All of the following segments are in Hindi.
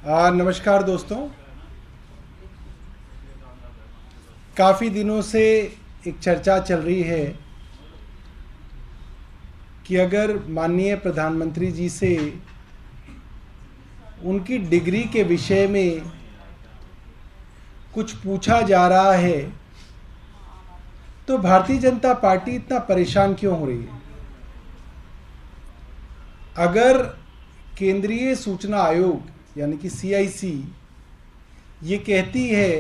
नमस्कार दोस्तों। काफ़ी दिनों से एक चर्चा चल रही है कि अगर माननीय प्रधानमंत्री जी से उनकी डिग्री के विषय में कुछ पूछा जा रहा है तो भारतीय जनता पार्टी इतना परेशान क्यों हो रही है। अगर केंद्रीय सूचना आयोग यानी कि CIC ये कहती है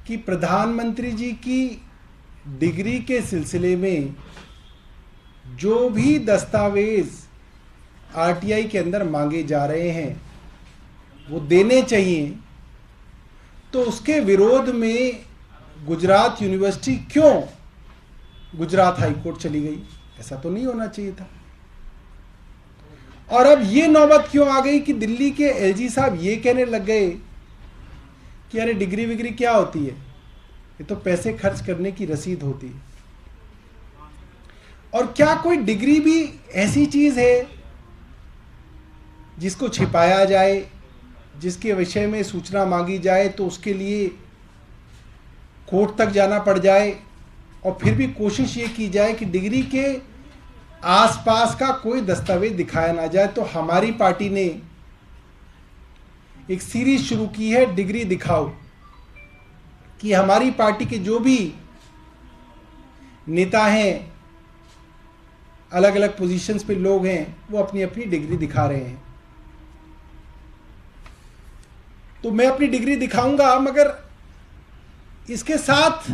कि प्रधानमंत्री जी की डिग्री के सिलसिले में जो भी दस्तावेज RTI के अंदर मांगे जा रहे हैं वो देने चाहिए, तो उसके विरोध में गुजरात यूनिवर्सिटी क्यों गुजरात हाई कोर्ट चली गई? ऐसा तो नहीं होना चाहिए था। और अब ये नौबत क्यों आ गई कि दिल्ली के LG साहब ये कहने लग गए कि अरे डिग्री विग्री क्या होती है, ये तो पैसे खर्च करने की रसीद होती है। और क्या कोई डिग्री भी ऐसी चीज है जिसको छिपाया जाए, जिसके विषय में सूचना मांगी जाए तो उसके लिए कोर्ट तक जाना पड़ जाए और फिर भी कोशिश ये की जाए कि डिग्री के आसपास का कोई दस्तावेज दिखाया ना जाए। तो हमारी पार्टी ने एक सीरीज शुरू की है, डिग्री दिखाओ, कि हमारी पार्टी के जो भी नेता हैं, अलग अलग पोजीशंस पे लोग हैं, वो अपनी अपनी डिग्री दिखा रहे हैं। तो मैं अपनी डिग्री दिखाऊंगा, मगर इसके साथ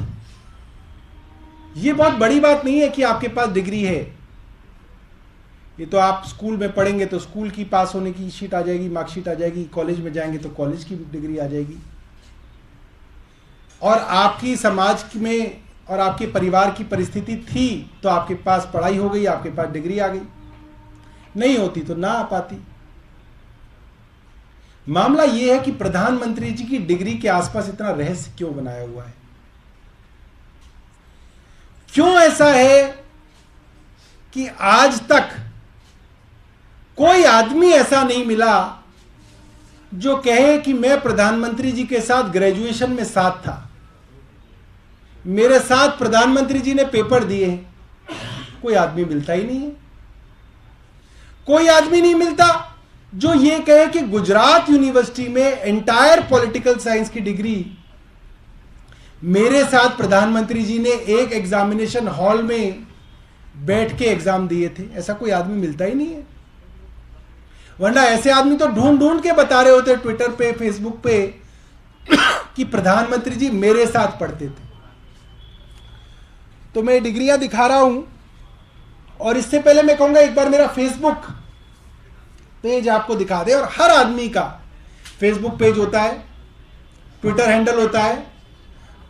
ये बहुत बड़ी बात नहीं है कि आपके पास डिग्री है। ये तो आप स्कूल में पढ़ेंगे तो स्कूल की पास होने की शीट आ जाएगी, मार्कशीट आ जाएगी, कॉलेज में जाएंगे तो कॉलेज की डिग्री आ जाएगी, और आपकी समाज में और आपके परिवार की परिस्थिति थी तो आपके पास पढ़ाई हो गई, आपके पास डिग्री आ गई, नहीं होती तो ना आ पाती। मामला यह है कि प्रधानमंत्री जी की डिग्री के आसपास इतना रहस्य क्यों बनाया हुआ है? क्यों ऐसा है कि आज तक कोई आदमी ऐसा नहीं मिला जो कहे कि मैं प्रधानमंत्री जी के साथ ग्रेजुएशन में साथ था, मेरे साथ प्रधानमंत्री जी ने पेपर दिए? कोई आदमी मिलता ही नहीं है। कोई आदमी नहीं मिलता जो ये कहे कि गुजरात यूनिवर्सिटी में एंटायर पॉलिटिकल साइंस की डिग्री मेरे साथ प्रधानमंत्री जी ने एक एग्जामिनेशन हॉल में बैठ के एग्जाम दिए थे। ऐसा कोई आदमी मिलता ही नहीं है। वरना ऐसे आदमी तो ढूंढ ढूंढ के बता रहे होते ट्विटर पे, फेसबुक पे कि प्रधानमंत्री जी मेरे साथ पढ़ते थे। तो मैं डिग्रियां दिखा रहा हूं, और इससे पहले मैं कहूंगा एक बार मेरा फेसबुक पेज आपको दिखा दे। और हर आदमी का फेसबुक पेज होता है, ट्विटर हैंडल होता है।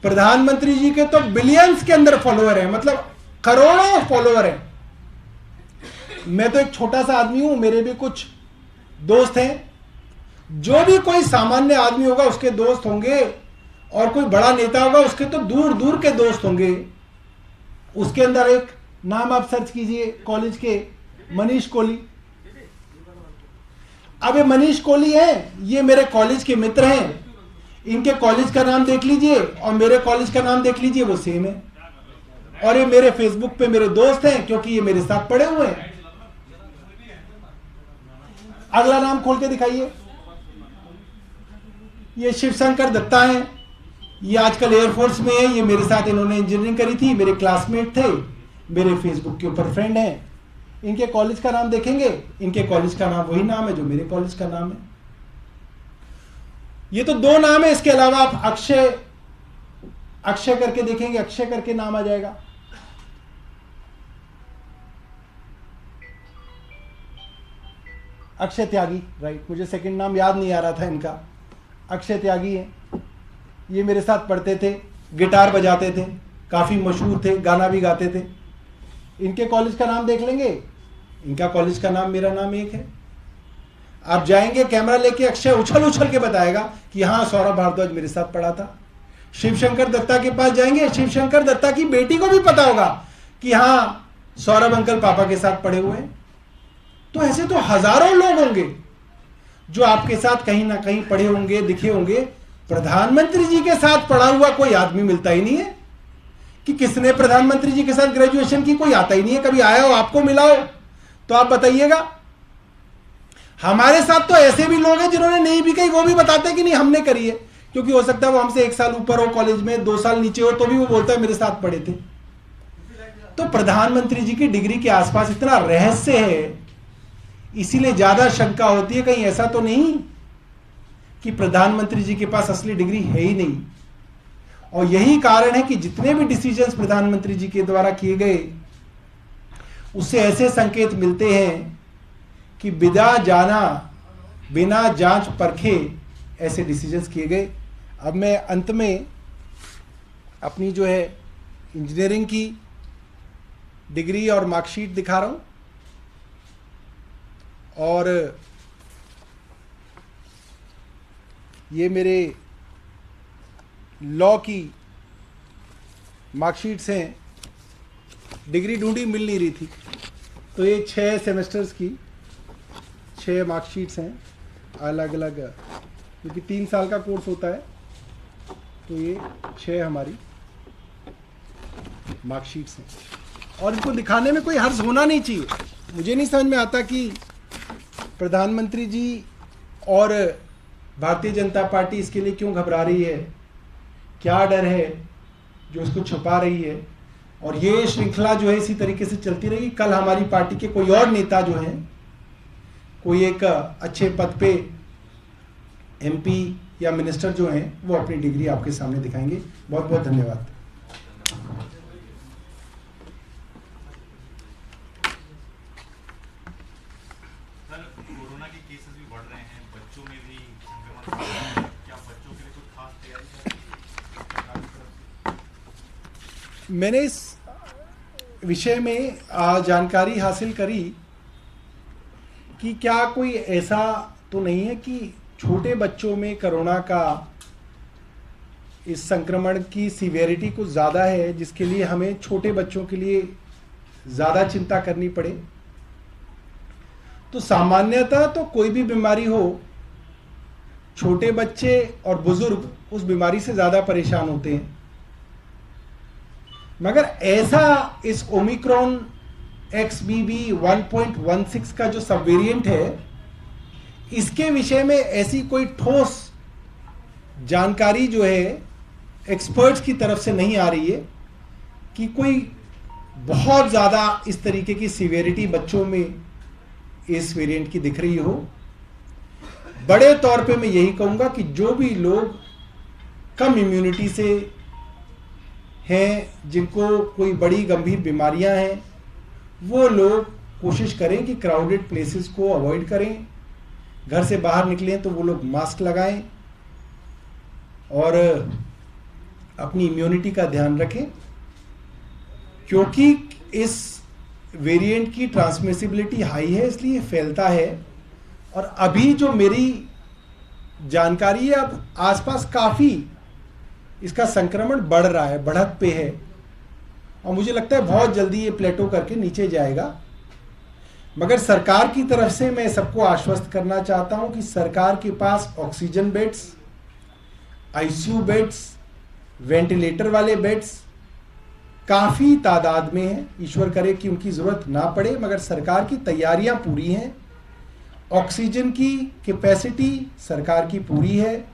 प्रधानमंत्री जी के तो बिलियंस के अंदर फॉलोअर है, मतलब करोड़ों फॉलोअर हैं। मैं तो एक छोटा सा आदमी हूं, मेरे भी कुछ दोस्त हैं। जो भी कोई सामान्य आदमी होगा उसके दोस्त होंगे, और कोई बड़ा नेता होगा उसके तो दूर दूर के दोस्त होंगे। उसके अंदर एक नाम आप सर्च कीजिए कॉलेज के, मनीष कोहली। अब ये मनीष कोहली है, ये मेरे कॉलेज के मित्र हैं। इनके कॉलेज का नाम देख लीजिए और मेरे कॉलेज का नाम देख लीजिए, वो सेम है। और ये मेरे फेसबुक पे मेरे दोस्त हैं क्योंकि ये मेरे साथ पढ़े हुए हैं। अगला नाम खोल के दिखाइए। ये शिवशंकर दत्ता हैं, ये आजकल एयरफोर्स में है। ये मेरे साथ इन्होंने इंजीनियरिंग करी थी, मेरे क्लासमेट थे, मेरे फेसबुक के ऊपर फ्रेंड हैं। इनके कॉलेज का नाम देखेंगे, इनके कॉलेज का नाम वही नाम है जो मेरे कॉलेज का नाम है। ये तो दो नाम है, इसके अलावा आप अक्षय करके देखेंगे, अक्षय करके नाम आ जाएगा। अक्षय त्यागी, राइट। मुझे सेकंड नाम याद नहीं आ रहा था इनका। अक्षय त्यागी है, ये मेरे साथ पढ़ते थे, गिटार बजाते थे, काफी मशहूर थे, गाना भी गाते थे। इनके कॉलेज का नाम देख लेंगे, इनका कॉलेज का नाम, मेरा नाम एक है। आप जाएंगे कैमरा लेके, अक्षय उछल उछल के बताएगा कि हाँ सौरभ भारद्वाज मेरे साथ पढ़ा था। शिवशंकर दत्ता के पास जाएंगे, शिवशंकर दत्ता की बेटी को भी पता होगा कि हाँ सौरभ अंकल पापा के साथ पढ़े हुए हैं। तो ऐसे तो हजारों लोग होंगे। जो आपके साथ कहीं ना कहीं पढ़े होंगे, दिखे होंगे। प्रधानमंत्री जी के साथ पढ़ा हुआ कोई आदमी मिलता ही नहीं है। कि किसने प्रधानमंत्री जी के साथ ग्रेजुएशन की, कोई आता ही नहीं है। कभी आया हो, आपको मिला हो तो आप बताइएगा। हमारे साथ तो ऐसे भी लोग हैं जिन्होंने नहीं भी कही, वो भी बताते हैं कि नहीं हमने करी है, क्योंकि हो सकता है वो हमसे 1 साल ऊपर हो कॉलेज में, 2 साल नीचे हो, तो भी वो बोलता है मेरे साथ पढ़े थे। तो प्रधानमंत्री जी की डिग्री के आसपास इतना रहस्य है, इसीलिए ज्यादा शंका होती है कहीं ऐसा तो नहीं कि प्रधानमंत्री जी के पास असली डिग्री है ही नहीं। और यही कारण है कि जितने भी डिसीजंस प्रधानमंत्री जी के द्वारा किए गए, उससे ऐसे संकेत मिलते हैं कि बिना जांच परखे ऐसे डिसीजंस किए गए। अब मैं अंत में अपनी जो है इंजीनियरिंग की डिग्री और मार्कशीट दिखा रहा हूं, और ये मेरे लॉ की मार्कशीट्स हैं। डिग्री ढूंढी, मिल नहीं रही थी, तो ये 6 सेमेस्टर्स की 6 मार्कशीट्स हैं अलग अलग, क्योंकि 3 साल का कोर्स होता है। तो ये 6 हमारी मार्कशीट्स हैं, और इनको दिखाने में कोई हर्ज होना नहीं चाहिए। मुझे नहीं समझ में आता कि प्रधानमंत्री जी और भारतीय जनता पार्टी इसके लिए क्यों घबरा रही है, क्या डर है जो इसको छुपा रही है। और ये श्रृंखला जो है इसी तरीके से चलती रहेगी। कल हमारी पार्टी के कोई और नेता जो हैं, कोई एक अच्छे पद पे एमपी या मिनिस्टर जो हैं, वो अपनी डिग्री आपके सामने दिखाएंगे। बहुत बहुत धन्यवाद। कोरोना के केसेस भी बढ़ रहे हैं, बच्चों में भी संक्रमण बढ़ रहा है, क्या बच्चों के लिए कुछ खास तैयारी है? मैंने इस विषय में जानकारी हासिल करी कि क्या कोई ऐसा तो नहीं है कि छोटे बच्चों में कोरोना का इस संक्रमण की सीवियरिटी कुछ ज़्यादा है, जिसके लिए हमें छोटे बच्चों के लिए ज़्यादा चिंता करनी पड़े। तो सामान्यतः तो कोई भी बीमारी हो, छोटे बच्चे और बुजुर्ग उस बीमारी से ज़्यादा परेशान होते हैं। मगर ऐसा इस ओमिक्रॉन XBB 1.16 का जो सब वेरिएंट है, इसके विषय में ऐसी कोई ठोस जानकारी जो है एक्सपर्ट्स की तरफ से नहीं आ रही है कि कोई बहुत ज़्यादा इस तरीके की सीवियरिटी बच्चों में इस वेरिएंट की दिख रही हो। बड़े तौर पे मैं यही कहूँगा कि जो भी लोग कम इम्यूनिटी से हैं, जिनको कोई बड़ी गंभीर बीमारियां हैं, वो लोग कोशिश करें कि क्राउडेड प्लेसेस को अवॉइड करें। घर से बाहर निकलें तो वो लोग मास्क लगाएं और अपनी इम्यूनिटी का ध्यान रखें, क्योंकि इस वेरिएंट की ट्रांसमिसिबिलिटी हाई है, इसलिए फैलता है। और अभी जो मेरी जानकारी है, अब आसपास काफ़ी इसका संक्रमण बढ़ रहा है, बढ़त पे है, और मुझे लगता है बहुत जल्दी ये प्लेटो करके नीचे जाएगा। मगर सरकार की तरफ से मैं सबको आश्वस्त करना चाहता हूं कि सरकार के पास oxygen beds, ICU beds, ventilator वाले बेड्स काफ़ी तादाद में हैं। ईश्वर करे कि उनकी ज़रूरत ना पड़े, मगर सरकार की तैयारियां पूरी हैं। ऑक्सीजन की कैपेसिटी सरकार की पूरी है।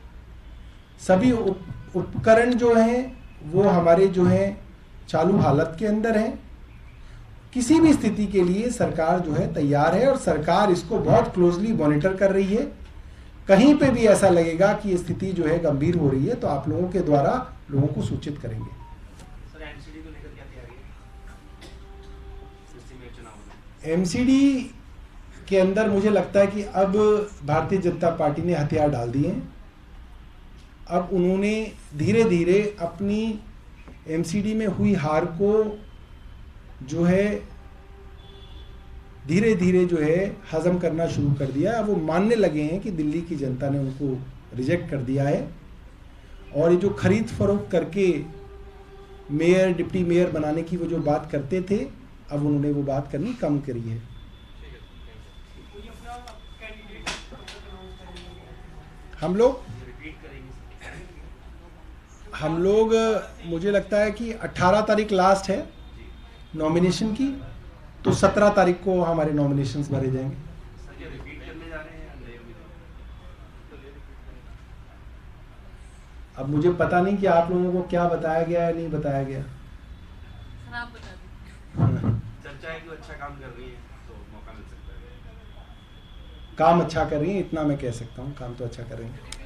सभी उपकरण जो हैं वो हमारे जो हैं चालू हालत के अंदर हैं। किसी भी स्थिति के लिए सरकार जो है तैयार है, और सरकार इसको बहुत क्लोजली मॉनिटर कर रही है। कहीं पे भी ऐसा लगेगा कि ये स्थिति जो है गंभीर हो रही है, तो आप लोगों के द्वारा लोगों को सूचित करेंगे। सर, एमसीडी को लेकर क्या तैयारी है? एमसीडी के अंदर मुझे लगता है कि अब भारतीय जनता पार्टी ने हथियार डाल दिए हैं। अब उन्होंने धीरे धीरे अपनी एमसीडी में हुई हार को जो है धीरे धीरे जो है हजम करना शुरू कर दिया। अब वो मानने लगे हैं कि दिल्ली की जनता ने उनको रिजेक्ट कर दिया है, और ये जो खरीद फरोख्त करके मेयर, डिप्टी मेयर बनाने की वो जो बात करते थे, अब उन्होंने वो बात करनी कम करी है। हम लोग रिपीट करेंगे? हम लोग मुझे लगता है कि 18 तारीख लास्ट है नॉमिनेशन की, तो 17 तारीख को हमारे नॉमिनेशंस भरे जाएंगे। सर, ये रिपीट करने जा रहे हैं या नए उम्मीदवार? अब मुझे पता नहीं कि आप लोगों को क्या बताया गया है, नहीं बताया गया। सर आप बता दीजिए। चर्चा है कि वो अच्छा काम कर रही है तो मौका मिल सकता है। काम अच्छा कर रही है, इतना मैं कह सकता हूँ, काम तो अच्छा कर रही है।